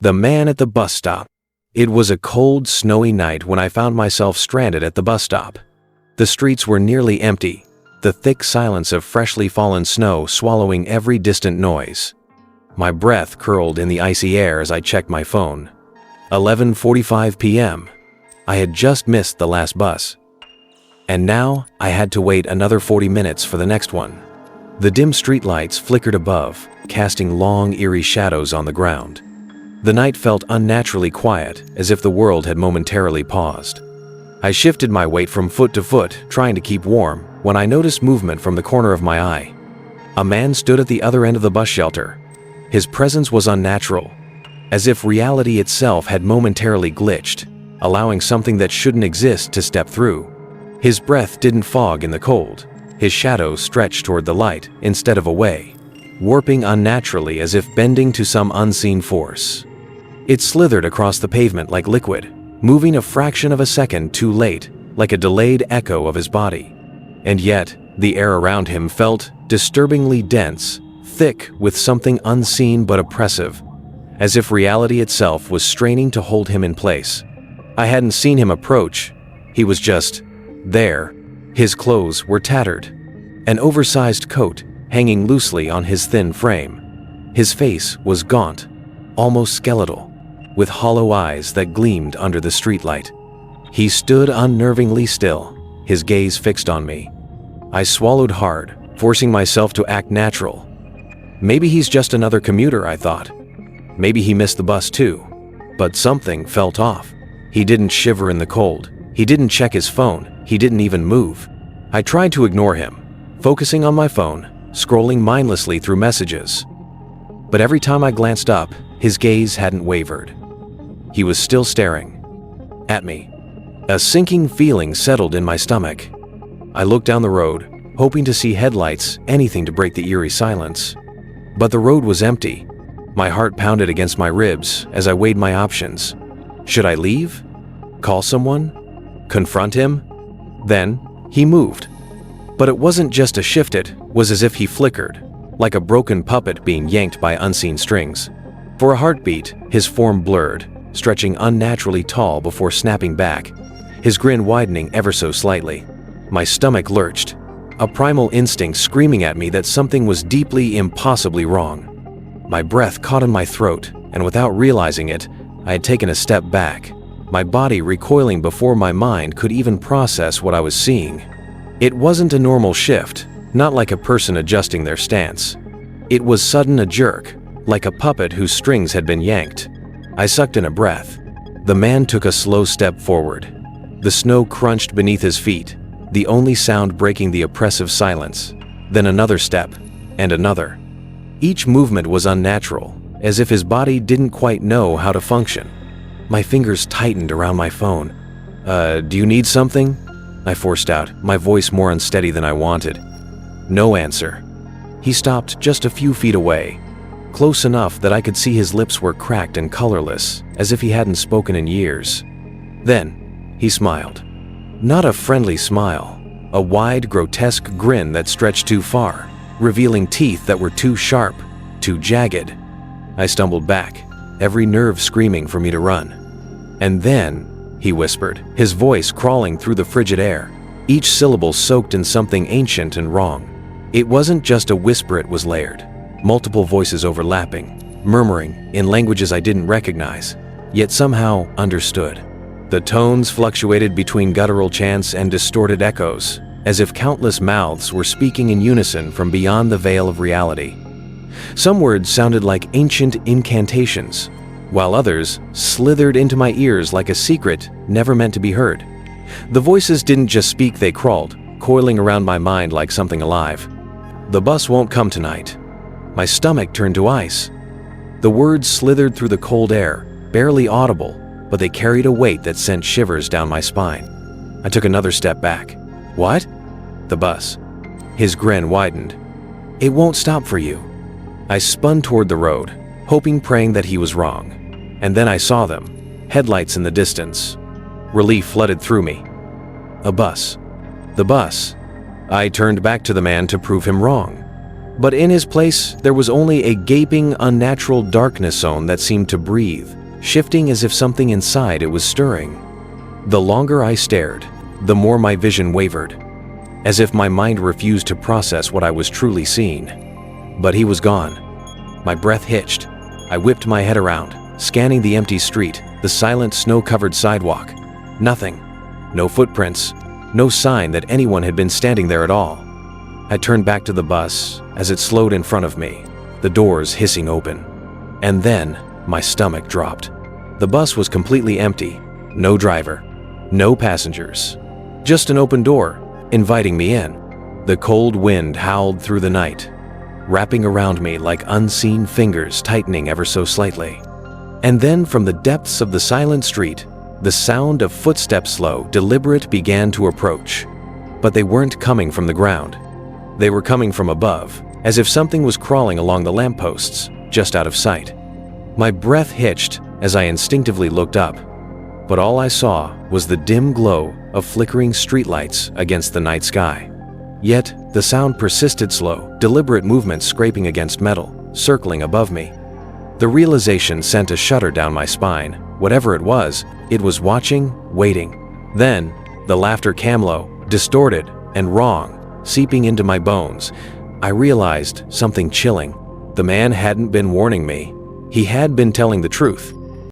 The man at the bus stop. It was a cold, snowy night when I found myself stranded at the bus stop. The streets were nearly empty, the thick silence of freshly fallen snow swallowing every distant noise. My breath curled in the icy air as I checked my phone. 11:45 p.m. I had just missed the last bus. And now I had to wait another 40 minutes for the next one. The dim streetlights flickered above, casting long, eerie shadows on the ground. The night felt unnaturally quiet, as if the world had momentarily paused. I shifted my weight from foot to foot, trying to keep warm, when I noticed movement from the corner of my eye. A man stood at the other end of the bus shelter. His presence was unnatural, as if reality itself had momentarily glitched, allowing something that shouldn't exist to step through. His breath didn't fog in the cold. His shadow stretched toward the light instead of away, warping unnaturally as if bending to some unseen force. It slithered across the pavement like liquid, moving a fraction of a second too late, like a delayed echo of his body. And yet, the air around him felt disturbingly dense, thick with something unseen but oppressive, as if reality itself was straining to hold him in place. I hadn't seen him approach. He was just there. His clothes were tattered, an oversized coat hanging loosely on his thin frame. His face was gaunt, almost skeletal, with hollow eyes that gleamed under the streetlight. He stood unnervingly still, his gaze fixed on me. I swallowed hard, forcing myself to act natural. Maybe he's just another commuter, I thought. Maybe he missed the bus too. But something felt off. He didn't shiver in the cold. He didn't check his phone. He didn't even move. I tried to ignore him, focusing on my phone, scrolling mindlessly through messages. But every time I glanced up, his gaze hadn't wavered. He was still staring at me. A sinking feeling settled in my stomach. I looked down the road, hoping to see headlights, anything to break the eerie silence. But the road was empty. My heart pounded against my ribs as I weighed my options. Should I leave? Call someone? Confront him? Then, he moved. But it wasn't just a shift, it was as if he flickered, like a broken puppet being yanked by unseen strings. For a heartbeat, his form blurred, stretching unnaturally tall before snapping back, his grin widening ever so slightly. My stomach lurched, a primal instinct screaming at me that something was deeply, impossibly wrong. My breath caught in my throat, and without realizing it, I had taken a step back, my body recoiling before my mind could even process what I was seeing. It wasn't a normal shift, not like a person adjusting their stance. It was sudden, a jerk, like a puppet whose strings had been yanked. I sucked in a breath. The man took a slow step forward. The snow crunched beneath his feet, the only sound breaking the oppressive silence. Then another step, and another. Each movement was unnatural, as if his body didn't quite know how to function. My fingers tightened around my phone. Do you need something?" I forced out, my voice more unsteady than I wanted. No answer. He stopped just a few feet away, close enough that I could see his lips were cracked and colorless, as if he hadn't spoken in years. Then, he smiled. Not a friendly smile, a wide, grotesque grin that stretched too far, revealing teeth that were too sharp, too jagged. I stumbled back, every nerve screaming for me to run. "And then," he whispered, his voice crawling through the frigid air, each syllable soaked in something ancient and wrong. It wasn't just a whisper, it was layered, multiple voices overlapping, murmuring in languages I didn't recognize, yet somehow understood. The tones fluctuated between guttural chants and distorted echoes, as if countless mouths were speaking in unison from beyond the veil of reality. Some words sounded like ancient incantations, while others slithered into my ears like a secret never meant to be heard. The voices didn't just speak, they crawled, coiling around my mind like something alive. "The bus won't come tonight." My stomach turned to ice. The words slithered through the cold air, barely audible, but they carried a weight that sent shivers down my spine. I took another step back. "What?" "The bus." His grin widened. "It won't stop for you." I spun toward the road, hoping, praying that he was wrong. And then I saw them, headlights in the distance. Relief flooded through me. A bus. The bus. I turned back to the man to prove him wrong. But in his place, there was only a gaping, unnatural darkness zone that seemed to breathe, shifting as if something inside it was stirring. The longer I stared, the more my vision wavered, as if my mind refused to process what I was truly seeing. But he was gone. My breath hitched. I whipped my head around, scanning the empty street, the silent snow-covered sidewalk. Nothing. No footprints. No sign that anyone had been standing there at all. I turned back to the bus as it slowed in front of me, the doors hissing open. And then my stomach dropped. The bus was completely empty. No driver. No passengers. Just an open door, inviting me in. The cold wind howled through the night, wrapping around me like unseen fingers tightening ever so slightly. And then from the depths of the silent street, the sound of footsteps, slow, deliberate, began to approach. But they weren't coming from the ground. They were coming from above, as if something was crawling along the lampposts, just out of sight. My breath hitched as I instinctively looked up, but all I saw was the dim glow of flickering streetlights against the night sky. Yet, the sound persisted, slow, deliberate movements scraping against metal, circling above me. The realization sent a shudder down my spine. Whatever it was watching, waiting. Then, the laughter came low, distorted, and wrong, seeping into my bones. I realized something chilling. The man hadn't been warning me. He had been telling the truth.